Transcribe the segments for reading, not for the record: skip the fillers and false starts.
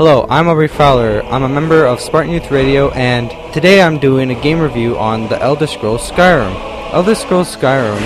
Hello, I'm Aubrey Fowler. I'm a member of Spartan Youth Radio, and today I'm doing a game review on the Elder Scrolls Skyrim. Elder Scrolls Skyrim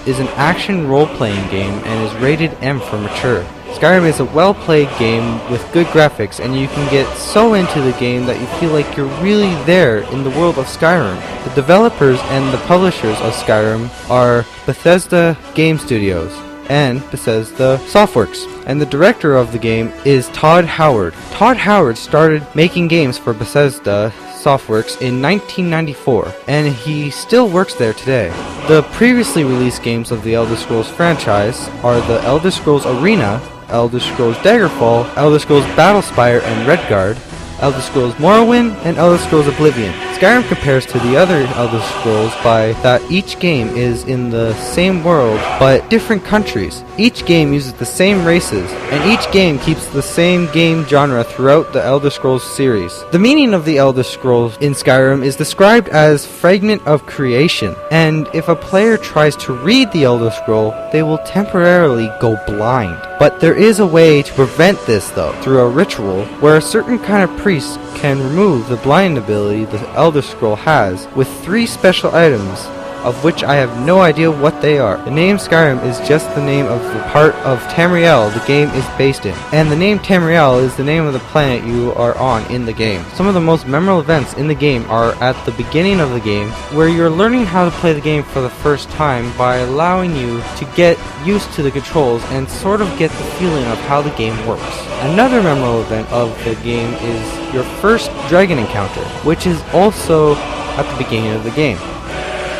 is an action role-playing game and is rated M for mature. Skyrim is a well-played game with good graphics, and you can get so into the game that you feel like you're really there in the world of Skyrim. The developers and the publishers of Skyrim are Bethesda Game Studios and Bethesda Softworks, and the director of the game is Todd Howard. Todd Howard started making games for Bethesda Softworks in 1994, and he still works there today. The previously released games of the Elder Scrolls franchise are the Elder Scrolls Arena, Elder Scrolls Daggerfall, Elder Scrolls Battlespire and Redguard, Elder Scrolls Morrowind, and Elder Scrolls Oblivion. Skyrim compares to the other Elder Scrolls by that each game is in the same world but different countries. Each game uses the same races, and each game keeps the same game genre throughout the Elder Scrolls series. The meaning of the Elder Scrolls in Skyrim is described as fragment of creation, and if a player tries to read the Elder Scroll, they will temporarily go blind. But there is a way to prevent this though, through a ritual where a certain kind of priest can remove the blind ability the Elder Scroll has with 3 special items, of which I have no idea what they are. The name Skyrim is just the name of the part of Tamriel the game is based in, and the name Tamriel is the name of the planet you are on in the game. Some of the most memorable events in the game are at the beginning of the game, where you're learning how to play the game for the first time by allowing you to get used to the controls and sort of get the feeling of how the game works. Another memorable event of the game is your first dragon encounter, which is also at the beginning of the game.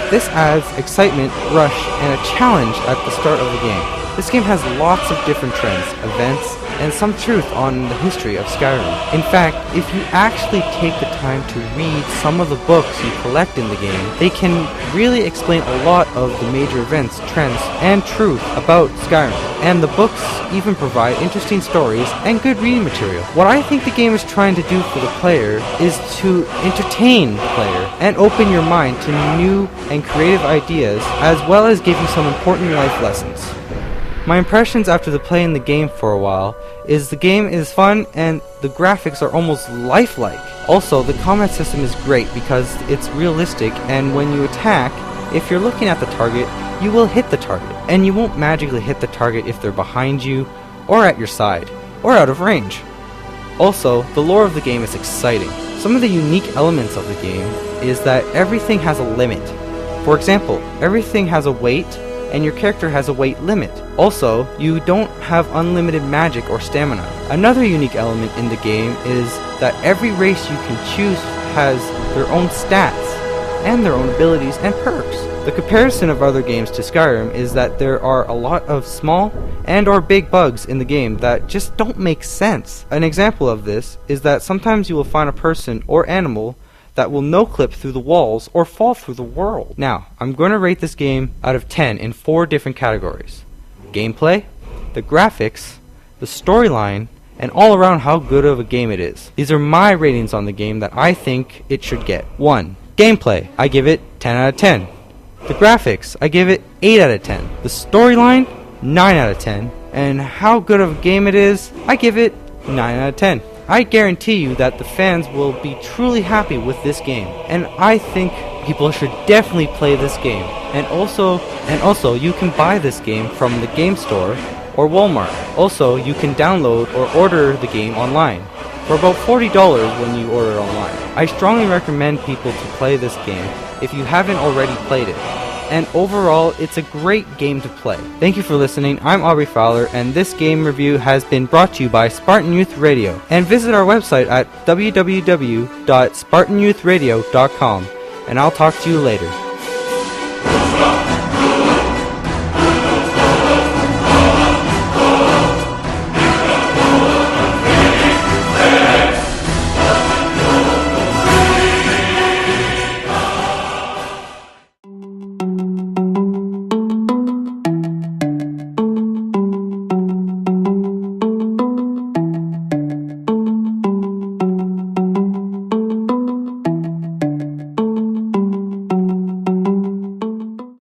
This adds excitement, rush, and a challenge at the start of the game. This game has lots of different trends, events, and some truth on the history of Skyrim. In fact, if you actually take the time to read some of the books you collect in the game, they can really explain a lot of the major events, trends, and truth about Skyrim. And the books even provide interesting stories and good reading material. What I think the game is trying to do for the player is to entertain the player and open your mind to new and creative ideas, as well as give you some important life lessons. My impressions after playing the game for a while is the game is fun and the graphics are almost lifelike. Also, the combat system is great because it's realistic, and when you attack, if you're looking at the target, you will hit the target, and you won't magically hit the target if they're behind you, or at your side, or out of range. Also, the lore of the game is exciting. Some of the unique elements of the game is that everything has a limit. For example, everything has a weight, and your character has a weight limit. Also, you don't have unlimited magic or stamina. Another unique element in the game is that every race you can choose has their own stats and their own abilities and perks. The comparison of other games to Skyrim is that there are a lot of small and or big bugs in the game that just don't make sense. An example of this is that sometimes you will find a person or animal that will no-clip through the walls or fall through the world. Now, I'm going to rate this game out of 10 in 4 different categories: gameplay, the graphics, the storyline, and all around how good of a game it is. These are my ratings on the game that I think it should get. 1. Gameplay. I give it 10 out of 10. The graphics. I give it 8 out of 10. The storyline. 9 out of 10. And how good of a game it is, I give it 9 out of 10. I guarantee you that the fans will be truly happy with this game, and I think people should definitely play this game. And also you can buy this game from the game store or Walmart. Also, you can download or order the game online for about $40 when you order online. I strongly recommend people to play this game if you haven't already played it. And overall, it's a great game to play. Thank you for listening. I'm Aubrey Fowler, and this game review has been brought to you by Spartan Youth Radio. And visit our website at www.spartanyouthradio.com, and I'll talk to you later.